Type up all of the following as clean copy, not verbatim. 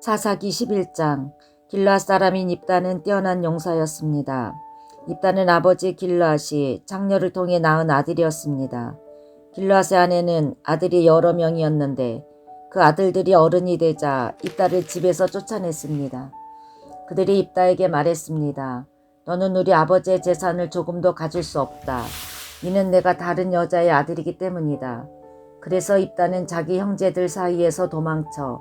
사사기 11장. 길르앗 사람인 입다는 뛰어난 용사였습니다. 입다는 아버지 길르앗이 장녀를 통해 낳은 아들이었습니다. 길르앗의 아내는 아들이 여러 명이었는데 그 아들들이 어른이 되자 입다를 집에서 쫓아냈습니다. 그들이 입다에게 말했습니다. 너는 우리 아버지의 재산을 조금도 가질 수 없다. 이는 내가 다른 여자의 아들이기 때문이다. 그래서 입다는 자기 형제들 사이에서 도망쳐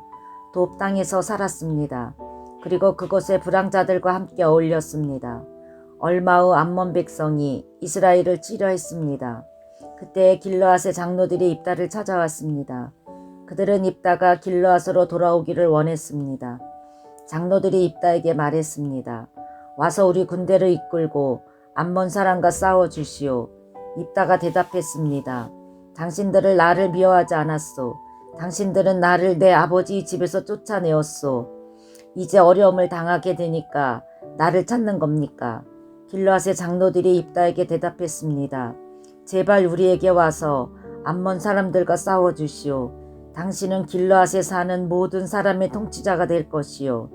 돕 땅에서 살았습니다. 그리고 그곳에 불황자들과 함께 어울렸습니다. 얼마 후 암몬 백성이 이스라엘을 치려했습니다. 그때 길르앗의 장로들이 입다를 찾아왔습니다. 그들은 입다가 길르앗으로 돌아오기를 원했습니다. 장로들이 입다에게 말했습니다. 와서 우리 군대를 이끌고 암몬 사람과 싸워주시오. 입다가 대답했습니다. 당신들을 나를 미워하지 않았소. 당신들은 나를 내 아버지 집에서 쫓아내었소. 이제 어려움을 당하게 되니까 나를 찾는 겁니까? 길르앗의 장로들이 입다에게 대답했습니다. 제발 우리에게 와서 암몬 사람들과 싸워주시오. 당신은 길르앗에 사는 모든 사람의 통치자가 될 것이요.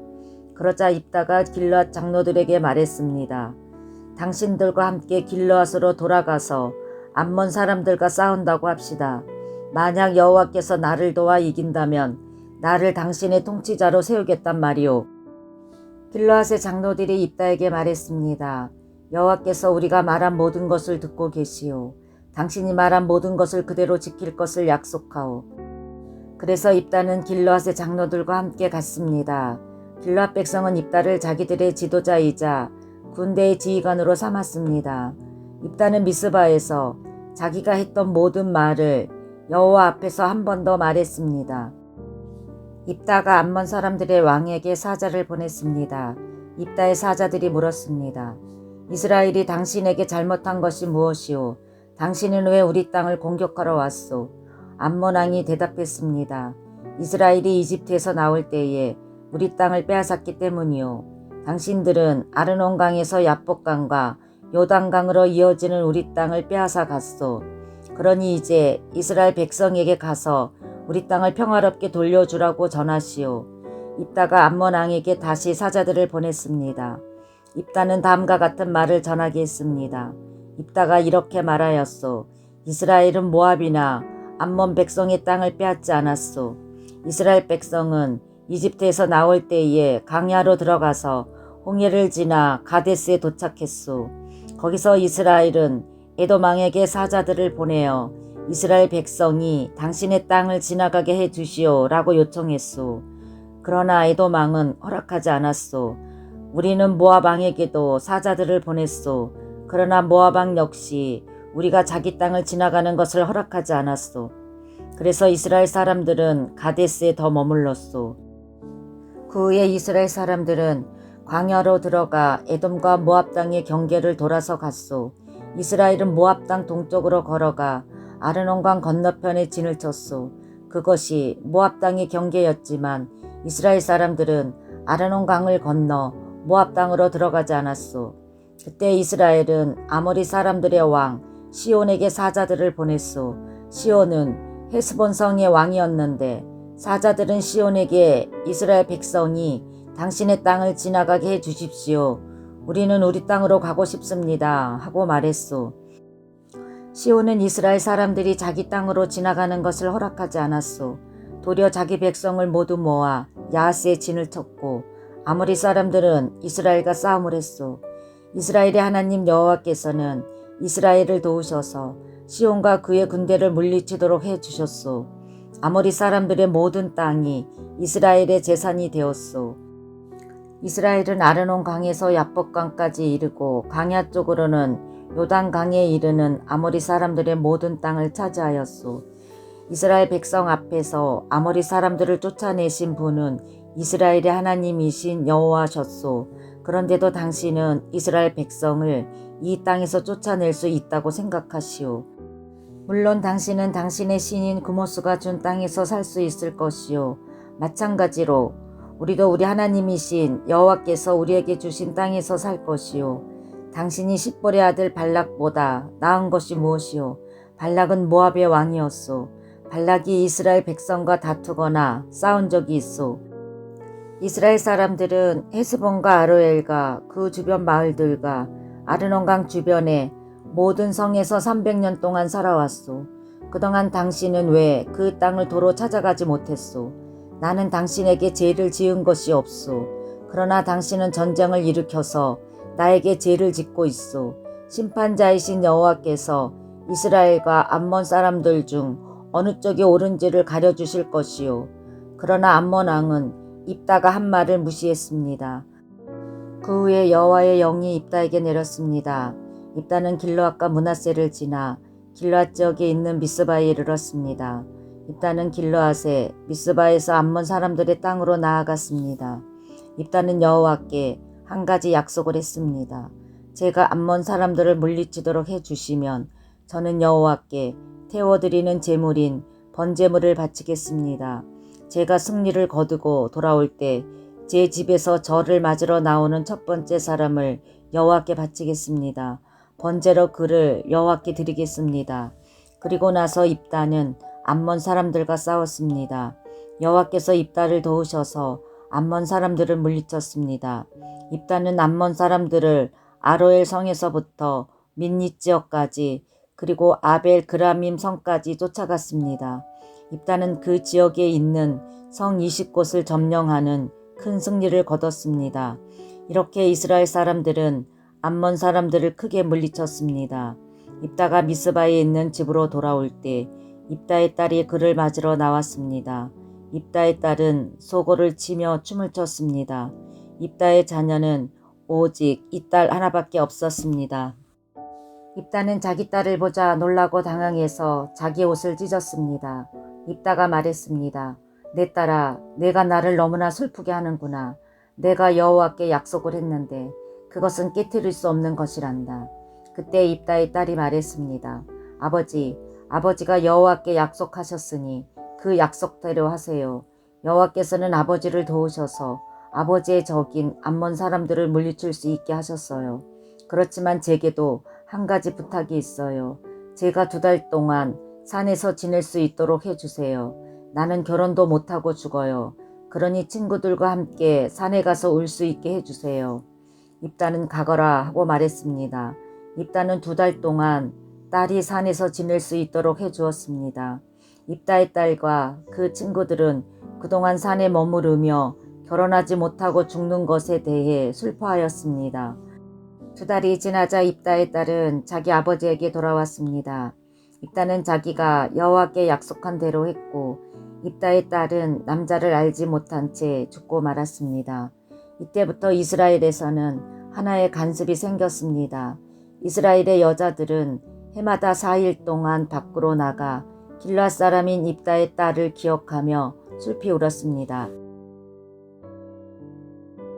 그러자 입다가 길르앗 장로들에게 말했습니다. 당신들과 함께 길르앗으로 돌아가서 암몬 사람들과 싸운다고 합시다. 만약 여호와께서 나를 도와 이긴다면 나를 당신의 통치자로 세우겠단 말이오. 길르앗의 장로들이 입다에게 말했습니다. 여호와께서 우리가 말한 모든 것을 듣고 계시오. 당신이 말한 모든 것을 그대로 지킬 것을 약속하오. 그래서 입다는 길르앗의 장로들과 함께 갔습니다. 길르앗 백성은 입다를 자기들의 지도자이자 군대의 지휘관으로 삼았습니다. 입다는 미스바에서 자기가 했던 모든 말을 여호와 앞에서 한 번 더 말했습니다. 입다가 암몬 사람들의 왕에게 사자를 보냈습니다. 입다의 사자들이 물었습니다. 이스라엘이 당신에게 잘못한 것이 무엇이오? 당신은 왜 우리 땅을 공격하러 왔소? 암몬 왕이 대답했습니다. 이스라엘이 이집트에서 나올 때에 우리 땅을 빼앗았기 때문이오. 당신들은 아르논 강에서 야복강과 요단강으로 이어지는 우리 땅을 빼앗아 갔소. 그러니 이제 이스라엘 백성에게 가서 우리 땅을 평화롭게 돌려주라고 전하시오. 입다가 암몬 왕에게 다시 사자들을 보냈습니다. 입다는 다음과 같은 말을 전하게 했습니다. 입다가 이렇게 말하였소. 이스라엘은 모압이나 암몬 백성의 땅을 빼앗지 않았소. 이스라엘 백성은 이집트에서 나올 때에 강야로 들어가서 홍해를 지나 가데스에 도착했소. 거기서 이스라엘은 에돔 왕에게 사자들을 보내어 이스라엘 백성이 당신의 땅을 지나가게 해 주시오 라고 요청했소. 그러나 에돔 왕은 허락하지 않았소. 우리는 모압 왕에게도 사자들을 보냈소. 그러나 모압 왕 역시 우리가 자기 땅을 지나가는 것을 허락하지 않았소. 그래서 이스라엘 사람들은 가데스에 더 머물렀소. 그 후에 이스라엘 사람들은 광야로 들어가 에돔과 모압 땅의 경계를 돌아서 갔소. 이스라엘은 모압 땅 동쪽으로 걸어가 아르논강 건너편에 진을 쳤소. 그것이 모압 땅의 경계였지만 이스라엘 사람들은 아르논강을 건너 모압 땅으로 들어가지 않았소. 그때 이스라엘은 아모리 사람들의 왕 시온에게 사자들을 보냈소. 시온은 헤스본 성의 왕이었는데 사자들은 시온에게 이스라엘 백성이 당신의 땅을 지나가게 해 주십시오. 우리는 우리 땅으로 가고 싶습니다. 하고 말했소. 시온은 이스라엘 사람들이 자기 땅으로 지나가는 것을 허락하지 않았소. 도리어 자기 백성을 모두 모아 야하스에 진을 쳤고 아모리 사람들은 이스라엘과 싸움을 했소. 이스라엘의 하나님 여호와께서는 이스라엘을 도우셔서 시온과 그의 군대를 물리치도록 해 주셨소. 아모리 사람들의 모든 땅이 이스라엘의 재산이 되었소. 이스라엘은 아르논 강에서 야복강까지 이르고 강야 쪽으로는 요단강에 이르는 아모리 사람들의 모든 땅을 차지하였소. 이스라엘 백성 앞에서 아모리 사람들을 쫓아내신 분은 이스라엘의 하나님이신 여호와셨소. 그런데도 당신은 이스라엘 백성을 이 땅에서 쫓아낼 수 있다고 생각하시오. 물론 당신은 당신의 신인 그모스가 준 땅에서 살 수 있을 것이요. 마찬가지로 우리도 우리 하나님이신 여호와께서 우리에게 주신 땅에서 살 것이요. 당신이 십볼의 아들 발락보다 나은 것이 무엇이요? 발락은 모압의 왕이었소. 발락이 이스라엘 백성과 다투거나 싸운 적이 있소. 이스라엘 사람들은 헤스본과 아로엘과 그 주변 마을들과 아르논강 주변의 모든 성에서 300년 동안 살아왔소. 그동안 당신은 왜 그 땅을 도로 찾아가지 못했소? 나는 당신에게 죄를 지은 것이 없소. 그러나 당신은 전쟁을 일으켜서 나에게 죄를 짓고 있소. 심판자이신 여호와께서 이스라엘과 암몬 사람들 중 어느 쪽이 옳은지를 가려주실 것이요. 그러나 암몬 왕은 입다가 한 말을 무시했습니다. 그 후에 여호와의 영이 입다에게 내렸습니다. 입다는 길르앗과 므낫세를 지나 길르앗 지역에 있는 미스바에 이르렀습니다. 입다는 길르앗에 미스바에서 암몬 사람들의 땅으로 나아갔습니다. 입다는 여호와께 한 가지 약속을 했습니다. 제가 암몬 사람들을 물리치도록 해주시면 저는 여호와께 태워드리는 제물인 번제물을 바치겠습니다. 제가 승리를 거두고 돌아올 때 제 집에서 저를 맞으러 나오는 첫 번째 사람을 여호와께 바치겠습니다. 번제로 그를 여호와께 드리겠습니다. 그리고 나서 입다는 암몬 사람들과 싸웠습니다. 여호와께서 입다를 도우셔서 암몬 사람들을 물리쳤습니다. 입다는 암몬 사람들을 아로엘 성에서부터 민니 지역까지 그리고 아벨 그라밈 성까지 쫓아갔습니다. 입다는 그 지역에 있는 성 20곳을 점령하는 큰 승리를 거뒀습니다. 이렇게 이스라엘 사람들은 암몬 사람들을 크게 물리쳤습니다. 입다가 미스바에 있는 집으로 돌아올 때 입다의 딸이 그를 맞으러 나왔습니다. 입다의 딸은 소고를 치며 춤을 췄습니다. 입다의 자녀는 오직 이 딸 하나밖에 없었습니다. 입다는 자기 딸을 보자 놀라고 당황해서 자기 옷을 찢었습니다. 입다가 말했습니다. 내 딸아, 내가 나를 너무나 슬프게 하는구나. 내가 여호와께 약속을 했는데 그것은 깨트릴 수 없는 것이란다. 그때 입다의 딸이 말했습니다. 아버지가 여호와께 약속하셨으니 그 약속대로 하세요. 여호와께서는 아버지를 도우셔서 아버지의 적인 암몬 사람들을 물리칠 수 있게 하셨어요. 그렇지만 제게도 한 가지 부탁이 있어요. 제가 2달 동안 산에서 지낼 수 있도록 해주세요. 나는 결혼도 못하고 죽어요. 그러니 친구들과 함께 산에 가서 울 수 있게 해주세요. 입다는 가거라 하고 말했습니다. 입다는 2달 동안 딸이 산에서 지낼 수 있도록 해주었습니다. 입다의 딸과 그 친구들은 그동안 산에 머무르며 결혼하지 못하고 죽는 것에 대해 슬퍼하였습니다. 2달이 지나자 입다의 딸은 자기 아버지에게 돌아왔습니다. 입다는 자기가 여호와께 약속한 대로 했고 입다의 딸은 남자를 알지 못한 채 죽고 말았습니다. 이때부터 이스라엘에서는 하나의 간습이 생겼습니다. 이스라엘의 여자들은 해마다 4일 동안 밖으로 나가 길르앗 사람인 입다의 딸을 기억하며 슬피 울었습니다.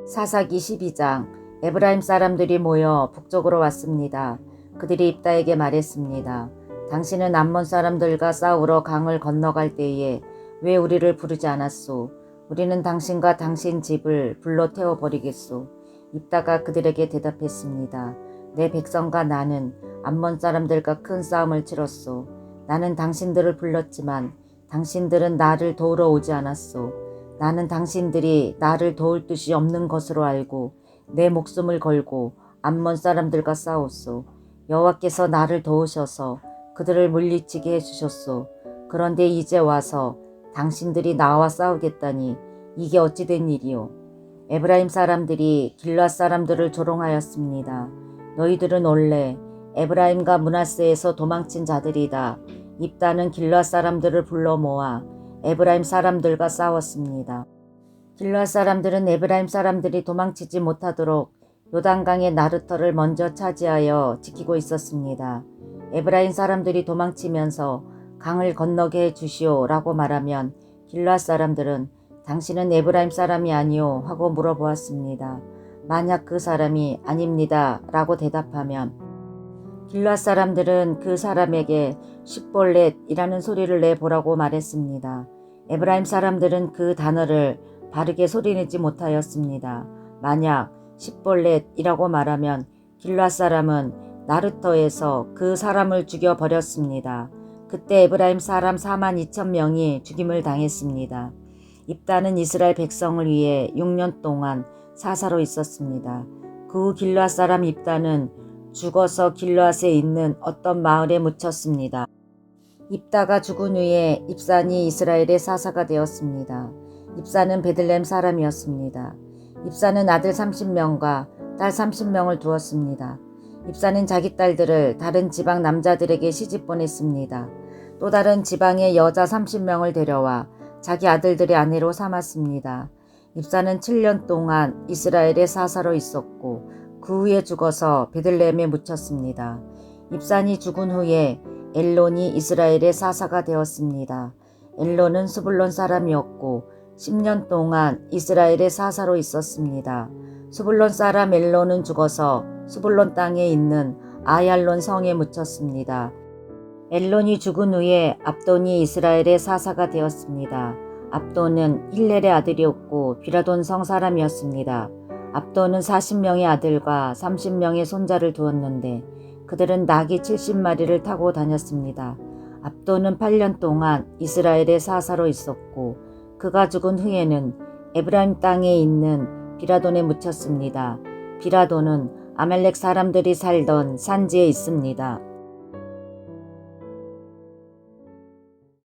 사사기 12장. 에브라임 사람들이 모여 북쪽으로 왔습니다. 그들이 입다에게 말했습니다. 당신은 암몬 사람들과 싸우러 강을 건너갈 때에 왜 우리를 부르지 않았소? 우리는 당신과 당신 집을 불로 태워버리겠소. 입다가 그들에게 대답했습니다. 내 백성과 나는 암몬 사람들과 큰 싸움을 치렀소. 나는 당신들을 불렀지만 당신들은 나를 도우러 오지 않았소. 나는 당신들이 나를 도울 뜻이 없는 것으로 알고 내 목숨을 걸고 암몬 사람들과 싸웠소. 여호와께서 나를 도우셔서 그들을 물리치게 해주셨소. 그런데 이제 와서 당신들이 나와 싸우겠다니 이게 어찌 된 일이오. 에브라임 사람들이 길르앗 사람들을 조롱하였습니다. 너희들은 원래 에브라임과 므낫세에서 도망친 자들이다. 입다는 길르앗 사람들을 불러 모아 에브라임 사람들과 싸웠습니다. 길르앗 사람들은 에브라임 사람들이 도망치지 못하도록 요단강의 나루터를 먼저 차지하여 지키고 있었습니다. 에브라임 사람들이 도망치면서 강을 건너게 해주시오 라고 말하면 길르앗 사람들은 당신은 에브라임 사람이 아니오 하고 물어보았습니다. 만약 그 사람이 아닙니다 라고 대답하면 길르앗 사람들은 그 사람에게 십볼렛이라는 소리를 내보라고 말했습니다. 에브라임 사람들은 그 단어를 바르게 소리내지 못하였습니다. 만약 십볼렛이라고 말하면 길르앗 사람은 나루터에서 그 사람을 죽여버렸습니다. 그때 에브라임 사람 42,000명이 죽임을 당했습니다. 입다는 이스라엘 백성을 위해 6년 동안 사사로 있었습니다. 그 후 길르앗 사람 입다는 죽어서 길르앗에 있는 어떤 마을에 묻혔습니다. 입다가 죽은 후에 입산이 이스라엘의 사사가 되었습니다. 입산은 베들레헴 사람이었습니다. 입산은 아들 30명과 딸 30명을 두었습니다. 입산은 자기 딸들을 다른 지방 남자들에게 시집 보냈습니다. 또 다른 지방의 여자 30명을 데려와 자기 아들들의 아내로 삼았습니다. 입산은 7년 동안 이스라엘의 사사로 있었고 그 후에 죽어서 베들레헴에 묻혔습니다. 입산이 죽은 후에 엘론이 이스라엘의 사사가 되었습니다. 엘론은 스불론 사람이었고 10년 동안 이스라엘의 사사로 있었습니다. 스불론 사람 엘론은 죽어서 스불론 땅에 있는 아얄론 성에 묻혔습니다. 엘론이 죽은 후에 압돈이 이스라엘의 사사가 되었습니다. 압돈은 힐렐의 아들이었고 비라돈 성 사람이었습니다. 압돈은 40명의 아들과 30명의 손자를 두었는데 그들은 나귀 70마리를 타고 다녔습니다. 압돈은 8년 동안 이스라엘의 사사로 있었고 그가 죽은 후에는 에브라임 땅에 있는 비라돈에 묻혔습니다. 비라돈은 아말렉 사람들이 살던 산지에 있습니다.